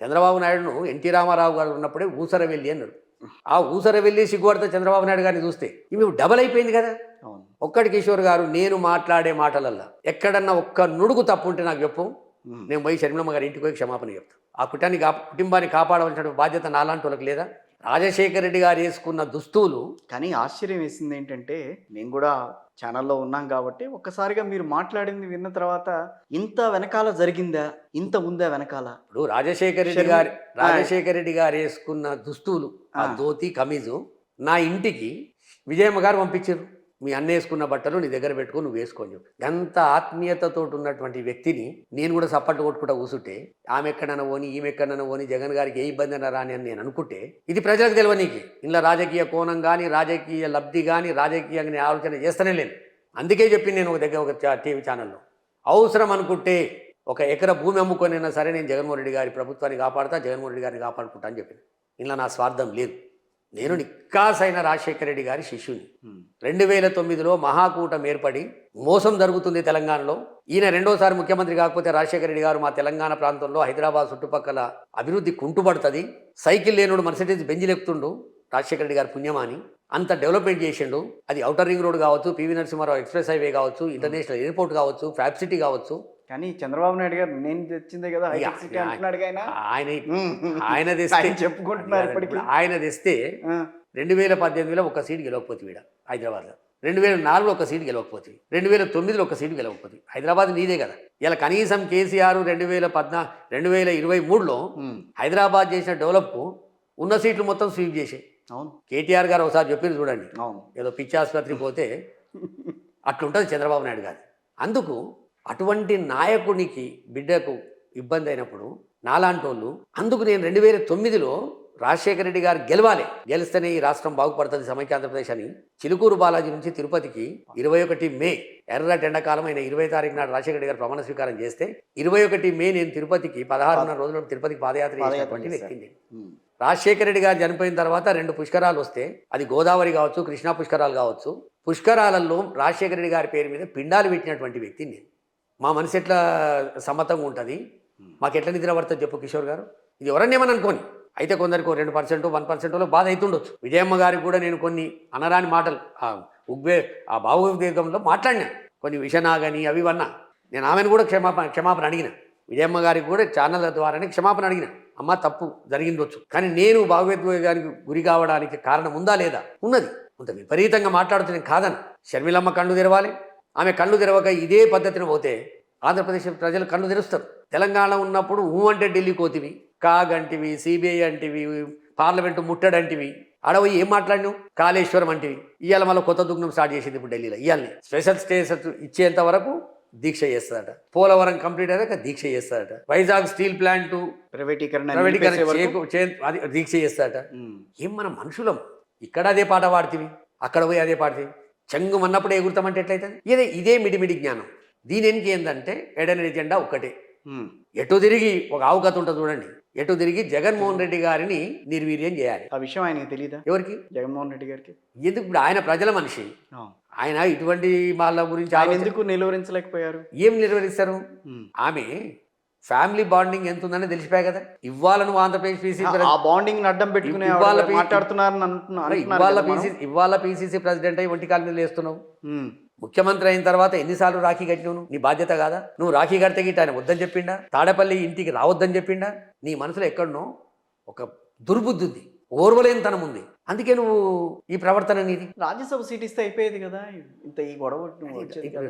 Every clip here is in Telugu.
చంద్రబాబు నాయుడును ఎన్టీ రామారావు గారు ఉన్నప్పుడే ఊసరవెల్లి అన్నాడు. ఆ ఊసరవెల్లి సిగ్గుపడితే చంద్రబాబు నాయుడు గారిని చూస్తే ఇవి డబల్ అయిపోయింది కదా. అవును. ఒక్కటి కిషోర్ గారు, నేను మాట్లాడే మాటలల్లా ఎక్కడన్నా ఒక్క నుడుగు తప్పు ఉంటే నాకు చెప్పు, నేను పోయి షర్మిలమ్మ గారి ఇంటికి పోయి క్షమాపణ చెప్తాను. ఆ కుటుంబాన్ని కాపాడవలసిన బాధ్యత నాలాంటి వాళ్ళకి లేదా? రాజశేఖర రెడ్డి గారు వేసుకున్న దుస్తులు. కానీ ఆశ్చర్యం వేసింది ఏంటంటే, మేము కూడా ఛానల్లో ఉన్నాం కాబట్టి ఒక్కసారిగా మీరు మాట్లాడింది విన్న తర్వాత ఇంత వెనకాల జరిగిందా, ఇంత ఉందా వెనకాల? ఇప్పుడు రాజశేఖర రెడ్డి గారు వేసుకున్న దుస్తులు, ఆ ధోతి కమీజు నా ఇంటికి విజయమ్మ గారు పంపించారు. మీ అన్న వేసుకున్న బట్టలు నీ దగ్గర పెట్టుకుని నువ్వు వేసుకొని చెప్పి. ఎంత ఆత్మీయతతో ఉన్నటువంటి వ్యక్తిని నేను కూడా సప్పట్లు కొట్టుకుంటా కూసుంటే, ఆమె ఎక్కడన్నా పోని ఈమె ఎక్కడన్నా పోని జగన్ గారికి ఏ ఇబ్బంది అన్నా రాని అని నేను అనుకుంటే, ఇది ప్రజలకు తెలియదు. నీకు ఇంట్లో రాజకీయ కోణం కానీ, రాజకీయ లబ్ధి కానీ, రాజకీయంగా ఆలోచన చేస్తూనే లేదు. అందుకే చెప్పింది నేను ఒక టీవీ ఛానల్లో, అవసరం అనుకుంటే 1 ఎకరా భూమి అమ్ముకొనైనా సరే నేను జగన్మోహన్ రెడ్డి గారి ప్రభుత్వాన్ని కాపాడుతా, జగన్మోహన్ రెడ్డి గారిని కాపాడుకుంటా అని చెప్పింది. ఇంట్లో నా స్వార్థం లేదు. నేను నిక్కాసైన రాజశేఖర రెడ్డి గారి శిష్యుని. 2009లో మహాకూటమి ఏర్పడి మోసం జరుగుతుంది తెలంగాణలో. ఈయన రెండోసారి ముఖ్యమంత్రి కాకపోతే రాజశేఖర రెడ్డి గారు మా తెలంగాణ ప్రాంతంలో హైదరాబాద్ చుట్టుపక్కల అభివృద్ధి కుంటుపడుతుంది, సైకిల్ లేనుడు మర్సిడీస్ బెంజిలెక్కుతుండు రాజశేఖర రెడ్డి గారు పుణ్యమాని అంత డెవలప్మెంట్ చేసిండు. అది ఔటర్ రింగ్ రోడ్ కావచ్చు, పివి నరసింహారావు ఎక్స్ప్రెస్ హైవే కావచ్చు, ఇంటర్నేషనల్ ఎయిర్పోర్ట్ కావచ్చు, ఫ్యాబ్ సిటీ కావచ్చు. కానీ చంద్రబాబు నాయుడు గారు నేను తెచ్చిందే కదా ఆయన తెస్తే చెప్పుకుంటున్నారు. ఆయన తెస్తే 2018లో 1 సీటు గెలవకపోతే వీడ హైదరాబాద్లో, 2004లో 1 సీటు గెలవకపోతే, 2009లో 1 సీటు గెలవకపోతే. హైదరాబాద్ నీదే కదా. ఇలా కనీసం కేసీఆర్ 2023లో హైదరాబాద్ చేసిన డెవలప్ ఉన్న సీట్లు మొత్తం స్వీప్ చేసాయి. అవును. కేటీఆర్ గారు ఒకసారి చెప్పింది చూడండి, అవును, ఏదో పిచ్చి ఆసుపత్రి పోతే అట్లుంటుంది చంద్రబాబు నాయుడు గారు. అందుకు అటువంటి నాయకునికి బిడ్డకు ఇబ్బంది అయినప్పుడు నాలాంటి వాళ్ళు, అందుకు నేను 2009లో రాజశేఖర రెడ్డి గారు గెలిస్తేనే ఈ రాష్ట్రం బాగుపడుతుంది సమైక్య ఆంధ్రప్రదేశ్ అని చిలుకూరు బాలాజీ నుంచి తిరుపతికి 21 మే ఎర్రటి ఎండాకాలం అయిన 20 తారీఖు నాడు రాజశేఖర రెడ్డి గారు ప్రమాణ స్వీకారం చేస్తే 21 మే నేను తిరుపతికి 16.5 రోజులు తిరుపతికి పాదయాత్ర చేసినటువంటి వ్యక్తిని. రాజశేఖర రెడ్డి గారు చనిపోయిన తర్వాత 2 పుష్కరాలు వస్తే, అది గోదావరి కావచ్చు, కృష్ణా పుష్కరాలు కావచ్చు, పుష్కరాలలో రాజశేఖర రెడ్డి గారి పేరు మీద పిండాలు పెట్టినటువంటి వ్యక్తిని నేను. మా మనసు ఎట్లా సమ్మతంగా ఉంటుంది, మాకు ఎట్లా నిద్ర పడుతుంది చెప్పు కిషోర్ గారు. ఇది ఎవరన్నా ఏమని అనుకోని అయితే కొందరికి 2%, 1% బాధ అవుతుండొచ్చు. విజయమ్మ గారికి కూడా నేను కొన్ని అనరాని మాటలు ఆ భావోద్వేగంలో మాట్లాడినా, కొన్ని విషనాగని అవి వన్నా నేను ఆమెను కూడా క్షమాపణ అడిగిన. విజయమ్మ గారికి కూడా ఛానల్ ద్వారానే క్షమాపణ అడిగిన. అమ్మ తప్పు జరిగిందొచ్చు, కానీ నేను భావోద్వేగానికి గురి కావడానికి కారణం ఉందా లేదా? ఉన్నది. అంత విపరీతంగా మాట్లాడుతున్నాను కాదని. షర్మిలమ్మ కళ్ళు తెరవాలి. ఆమె కళ్ళు తెరవక ఇదే పద్ధతిని పోతే ఆంధ్రప్రదేశ్ ప్రజలు కళ్ళు తెరుస్తారు. తెలంగాణ ఉన్నప్పుడు అంటే ఢిల్లీ కోతివి, కాగంటివి, సిబిఐ అంటివి, పార్లమెంటు ముట్టడంటివి, అడవి ఏం మాట్లాడినావు, కాళేశ్వరం అంటివి. ఇవాళ మళ్ళీ కొత్త దుగ్నం స్టార్ట్ చేసింది ఇప్పుడు ఢిల్లీలో. ఇవాళని స్పెషల్ స్టేటస్ ఇచ్చేంత వరకు దీక్ష చేస్తారట. పోలవరం కంప్లీట్ అయ్యాక దీక్ష చేస్తారట. వైజాగ్ స్టీల్ ప్లాంట్ ప్రైవేటీకరణ దీక్ష చేస్తారట. ఏం మన మనుషులం. ఇక్కడ అదే పాట పాడుతీవి, అక్కడ పోయి అదే పాడుతీవి. చెంగు అన్నప్పుడు ఎగురుతామంటే ఎట్లయితుంది? ఇదే మిడిమిడి జ్ఞానం. దీని ఎనికి ఏంటంటే ఎడని ఎజెండా ఒక్కటే. ఎటు తిరిగి ఒక ఆవుకథ ఉంటుంది చూడండి, ఎటు తిరిగి జగన్మోహన్ రెడ్డి గారిని నిర్వీర్యం చేయాలి. ఆ విషయం ఆయనకి తెలియదా? ఎవరికి? జగన్మోహన్ రెడ్డి గారికి. ఎందుకు? ఇప్పుడు ఆయన ప్రజల మనిషి. ఆయన ఇటువంటి వాళ్ళ గురించి ఎందుకు నిలువరించలేకపోయారు? ఏం నిర్వహిస్తారు? ఆమె ఫ్యామిలీ బాండింగ్ ఎంత ఉందని తెలిసిపోయా కదా. ఇవాళ నువ్వు ఆంధ్రప్రదేశ్ పీసీసీ బాండింగ్ అడ్డం పెట్టుకుని ఇవాళ పీసీసీ ప్రెసిడెంట్ అయ్యి ఒంటి కాలు మీద వేస్తున్నావు. ముఖ్యమంత్రి అయిన తర్వాత ఎన్నిసార్లు రాఖీ కట్టినావు? నీ బాధ్యత కాదా? నువ్వు రాఖీ కడితే గిట్ట ఆయన వద్దని చెప్పిండా? తాడేపల్లి ఇంటికి రావద్దని చెప్పిండా? నీ మనసులో ఎక్కడనో ఒక దుర్బుద్ధి ఉంది, ఓర్వలేనితనం ఉంది. అందుకే నువ్వు ఈ ప్రవర్తన నీది. రాజ్యసభ సీట్ ఇస్తే అయిపోయేది కదా. ఇంత ఈ గొడవ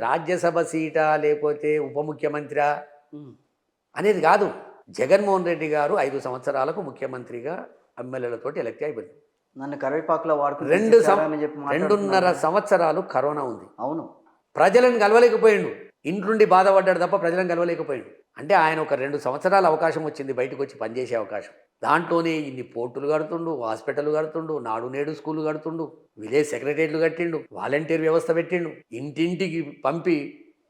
రాజ్యసభ సీటా లేకపోతే ఉప ముఖ్యమంత్రి అనేది కాదు. జగన్మోహన్ రెడ్డి గారు 5 సంవత్సరాలకు ముఖ్యమంత్రిగా ఎమ్మెల్యేలతోటి ఎలక్ట్ అయిపోయింది. నన్ను కరివేపాకులో వాడుకు 2.5 సంవత్సరాలు కరోనా ఉంది. అవును. ప్రజలను కలవలేకపోయిండు, ఇంట్లుండి బాధపడ్డాడు తప్ప ప్రజలను కలవలేకపోయిండు. అంటే ఆయన ఒక 2 సంవత్సరాల అవకాశం వచ్చింది బయటకు వచ్చి పనిచేసే అవకాశం. దాంట్లోనే ఇన్ని పోర్టులు కడుతుండు, హాస్పిటల్ కడుతుండు, నాడు నేడు స్కూళ్ళు కడుతుండు, విలేజ్ సెక్రటరీలు కట్టిండు, వాలంటీర్ వ్యవస్థ పెట్టిండు, ఇంటింటికి పంపి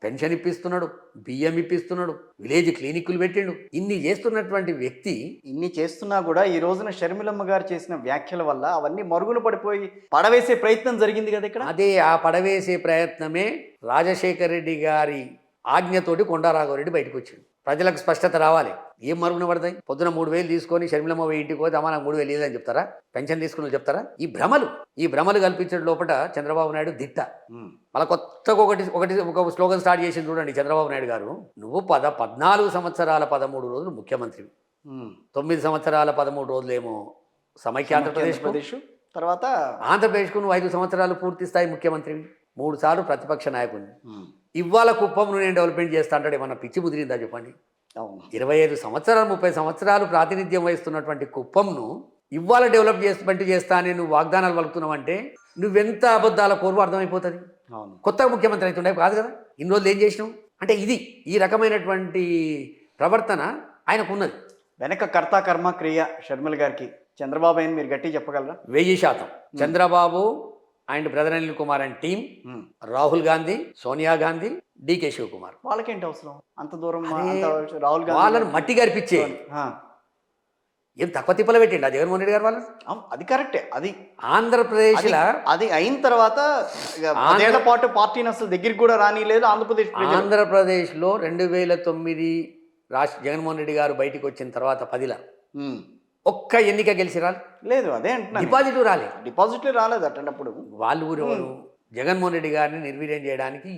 పెన్షన్ ఇప్పిస్తున్నాడు, బియ్యం ఇప్పిస్తున్నాడు, విలేజ్ క్లినిక్లు పెట్టిండు. ఇన్ని చేస్తున్నటువంటి వ్యక్తి ఇన్ని చేస్తున్నా కూడా ఈ రోజున షర్మిలమ్మ గారు చేసిన వ్యాఖ్యల వల్ల అవన్నీ మరుగున పడిపోయి పడవేసే ప్రయత్నం జరిగింది కదా ఇక్కడ. అదే ఆ పడవేసే ప్రయత్నమే రాజశేఖర రెడ్డి గారి ఆజ్ఞతోటి కొండా రాఘవరెడ్డి బయటకు వచ్చిండు. ప్రజలకు స్పష్టత రావాలి. ఏం మరుగున పడతాయి? పొద్దున 3,000 తీసుకొని షర్మిలమ్మ పోయి ఇంటికి పోతే అమ్మ నాకు 3,000 లేదని చెప్తారా? పెన్షన్ తీసుకుని వాళ్ళు చెప్తారా? ఈ భ్రమలు కల్పించడం లోపల చంద్రబాబు నాయుడు దిట్ట. మళ్ళీ కొత్తగా ఒక స్లోగన్ స్టార్ట్ చేసింది చూడండి చంద్రబాబు నాయుడు గారు. నువ్వు 14 సంవత్సరాల 13 రోజులు ముఖ్యమంత్రి, 9 సంవత్సరాల 13 రోజులేమో సమైక్య ఆంధ్రప్రదేశ్, తర్వాత ఆంధ్రప్రదేశ్కు నువ్వు 5 సంవత్సరాలు పూర్తి స్థాయి ముఖ్యమంత్రివి, 3 సార్లు ప్రతిపక్ష నాయకుడిని. ఇవాళ కుప్పంను నేను డెవలప్మెంట్ చేస్తా అంటాడు. ఏమన్నా పిచ్చి ముదిరిందా చెప్పండి? అవును, 25 సంవత్సరాలు 30 సంవత్సరాలు ప్రాతినిధ్యం వహిస్తున్నటువంటి కుప్పంను ఇవాళ డెవలప్మెంట్ చేస్తా అని నువ్వు వాగ్దానాలు పలుకుతున్నావు అంటే నువ్వెంత అబద్ధాల కోరువు అర్థమైపోతుంది. అవును, కొత్తగా ముఖ్యమంత్రి అవుతుండే కాదు కదా, ఇన్ని రోజులు ఏం చేసినావు అంటే ఈ రకమైనటువంటి ప్రవర్తన ఆయనకు ఉన్నది. వెనక కర్త కర్మ క్రియ షర్మిల గారికి చంద్రబాబు అని మీరు గట్టి చెప్పగలరా? 1000% Chandrababu and brother Anil Kumar and team, Rahul Gandhi, Sonia Gandhi, DK Shivakumar. వాళ్ళకేంటి అవసరం అంత దూరం? అరే, రాహుల్ గాంధీ వాళ్ళని మట్టి గరిపించే ఏం తక్కువ తిప్పలు పెట్టిండు ఆ జగన్మోహన్ రెడ్డి గారు వాళ్ళని. అది కరెక్టే. అది ఆంధ్రప్రదేశ్లో అది అయిన తర్వాత 10 ఏళ్ల పాటు పార్టీని అసలు దగ్గరికి కూడా రానిలేదు ఆంధ్రప్రదేశ్ ప్రజలు. ఆంధ్రప్రదేశ్లో 2009 జగన్మోహన్ రెడ్డి గారు బయటికి వచ్చిన తర్వాత 10ల ఒక్క ఎన్నిక గెలిచి లేదు. అదే అంటున్నా, డిపాజిట్లు రాలే, డిపాజిట్లు రాలేదు అట్టేటప్పుడు. వాళ్ళు ఊరెవరు జగన్మోహన్ రెడ్డి గారిని నిర్వీర్యం చేయడానికి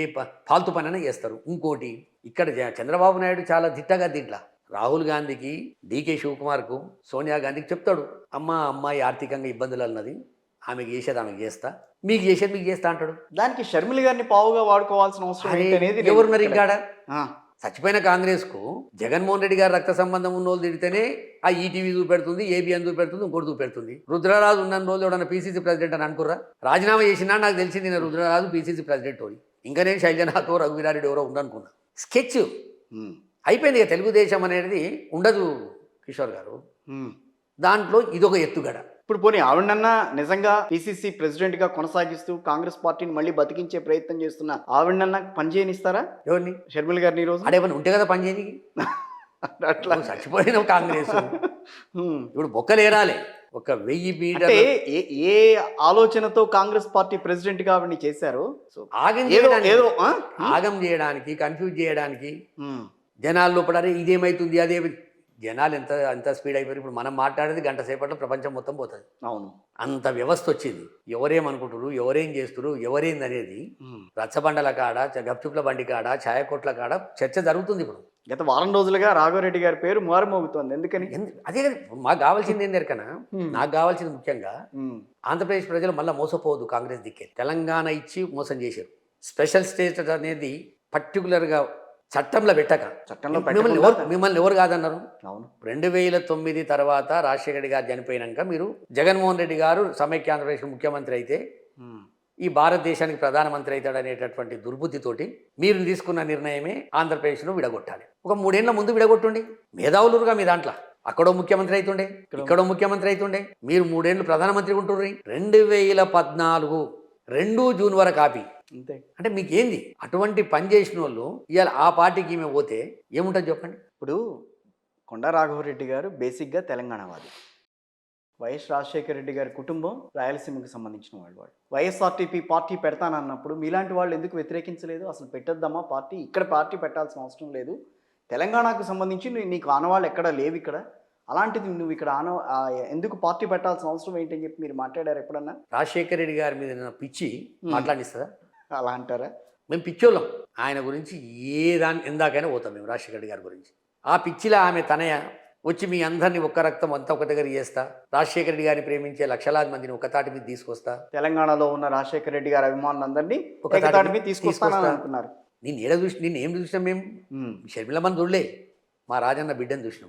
ఏ ఫాల్తు పనైనా చేస్తారు. ఇంకోటి ఇక్కడ చంద్రబాబు నాయుడు చాలా దిట్టగా దీంట్లో రాహుల్ గాంధీకి, డికే శివకుమార్కు, సోనియా గాంధీకి చెప్తాడు, అమ్మాయి ఆర్థికంగా ఇబ్బందులు అన్నది, ఆమెకి చేసేది ఆమెకి చేస్తా, మీకు చేసేది మీకు చేస్తా అంటాడు. దానికి షర్మిల గారిని పావుగా వాడుకోవాల్సిన అవసరం ఏంటనేది ఎవరున్నారు ఇంకాడ? చచ్చిపోయిన కాంగ్రెస్కు జగన్మోహన్ రెడ్డి గారు రక్త సంబంధం ఉన్న వాళ్ళు తిడితేనే ఆ ఈటీవీ చూపెడుతుంది, ఏబిఎన్ చూపెడుతుంది, ఇంకోటి చూపెడుతుంది. రుద్రరాజు ఉన్న రోజు ఎవడన్నా పీసీసీ ప్రెసిడెంట్ అని అనుకుర్రా? రాజీనామా చేసినా నాకు తెలిసింది నేను రుద్రరాజు పీసీసీ ప్రెసిడెంట్ అని. ఇంకా నేను శైలజనాథో రఘువీరారెడ్డి ఎవరో ఉండనుకున్నా. స్కెచ్ అయిపోయింది. ఇక తెలుగుదేశం అనేది ఉండదు కిషోర్ గారు. దాంట్లో ఇదొక ఎత్తుగడ. ఇప్పుడు పోనీ ఆవిడన్నా నిజంగా పిసిసి ప్రెసిడెంట్ గా కొనసాగిస్తూ కాంగ్రెస్ పార్టీని మళ్ళీ బతికించే ప్రయత్నం చేస్తున్న ఆవిడన్నా పనిచేయనిస్తారా? ఎవరిని? షర్మిల గారిని. ఈ రోజు అడేమని ఉంటే కదా పనిచేయనికి. అట్లా చచ్చిపోయిన కాంగ్రెస్ ఇప్పుడు బొక్కలేరాలి. 1000 మీటర్లు ఏ ఆలోచనతో కాంగ్రెస్ పార్టీ ప్రెసిడెంట్ గా ఆవిడని చేశారు? ఆగం చేయడానికి, కన్ఫ్యూజ్ చేయడానికి, జనాల లోపల ఇదేమైతుంది అదే. జనాలు ఎంత స్పీడ్ అయిపోయారు. ఇప్పుడు మనం మాట్లాడేది గంట సేపట్లో ప్రపంచం మొత్తం పోతుంది. అవును, అంత వ్యవస్థ వచ్చింది. ఎవరేమనుకుంటారు, ఎవరేం చేస్తారు, ఎవరేంది అనేది రచ్చబండల కాడ, గప్చుప్ల బండి కాడ, ఛాయ కొట్ల కాడ చర్చ జరుగుతుంది. ఇప్పుడు గత వారం రోజులుగా రాఘవరెడ్డి గారి పేరు మారుమోగుతోంది. ఎందుకని? అదే కదా మాకు కావాల్సింది. ఏంది ఎరకనా, నాకు కావాల్సింది ముఖ్యంగా ఆంధ్రప్రదేశ్ ప్రజలు మళ్ళీ మోసపోవద్దు. కాంగ్రెస్ దిక్కే తెలంగాణ ఇచ్చి మోసం చేశారు. స్పెషల్ స్టేటస్ అనేది పర్టికులర్గా చట్టంలో పెట్టక, మిమ్మల్ని ఎవరు కాదన్నారు? 2009 తర్వాత రాజశేఖర రెడ్డి గారు చనిపోయినాక మీరు జగన్మోహన్ రెడ్డి గారు సమైక్య ఆంధ్రప్రదేశ్ ముఖ్యమంత్రి అయితే ఈ భారతదేశానికి ప్రధానమంత్రి అవుతాడు అనేటటువంటి దుర్బుద్ధితోటి మీరు తీసుకున్న నిర్ణయమే ఆంధ్రప్రదేశ్ను విడగొట్టాలి. ఒక 3 ఏళ్ల ముందు విడగొట్టుండి. మేధావులుగా మీ దాంట్లో అక్కడో ముఖ్యమంత్రి అవుతుండే, ఇక్కడో ముఖ్యమంత్రి అవుతుండే. మీరు 3 ఏళ్ళు ప్రధానమంత్రి ఉంటుండ్రి. 2014 2 జూన్ వరకు ఆపి అంతే. అంటే మీకు ఏంది? అటువంటి పని చేసిన వాళ్ళు ఇవాళ ఆ పార్టీకి ఈమె పోతే ఏముంటుంది చెప్పండి. ఇప్పుడు కొండా రాఘవరెడ్డి గారు బేసిక్గా తెలంగాణవాది. వైఎస్ రాజశేఖర రెడ్డి గారి కుటుంబం రాయలసీమకు సంబంధించిన వాళ్ళు. వైఎస్ఆర్టీపీ పార్టీ పెడతానన్నప్పుడు మీలాంటి వాళ్ళు ఎందుకు వ్యతిరేకించలేదు? అసలు పెట్టొద్దామా పార్టీ, ఇక్కడ పార్టీ పెట్టాల్సిన అవసరం లేదు, తెలంగాణకు సంబంధించి నీకు ఆనవాళ్ళు ఎక్కడ లేవు ఇక్కడ, అలాంటిది నువ్వు ఇక్కడ ఎందుకు పార్టీ పెట్టాల్సిన అవసరం ఏంటని చెప్పి మీరు మాట్లాడారు ఎప్పుడన్నా? రాజశేఖర రెడ్డి గారి మీద పిచ్చి మాట్లాడిస్తుందా? అలా అంటారా? మేము పిచ్చోళ్ళం. ఆయన గురించి ఎందాకైనా పోతాం మేము. రాజశేఖర రెడ్డి గారి గురించి ఆ పిచ్చిలో ఆమె తనయ వచ్చి మీ అందరినీ ఒక్క రక్తం అంతా ఒక దగ్గర చేస్తా, రాజశేఖర రెడ్డి గారిని ప్రేమించే లక్షలాది మందిని ఒక తాటి మీద తీసుకొస్తా, తెలంగాణలో ఉన్న రాజశేఖర రెడ్డి గారి అభిమానులందరినీ ఒక తాటి మీద తీసుకొస్తాను. నేను ఏం చూసినాం మేము? షర్మిల మన చూడలే, మా రాజన్న బిడ్డను చూసినాం.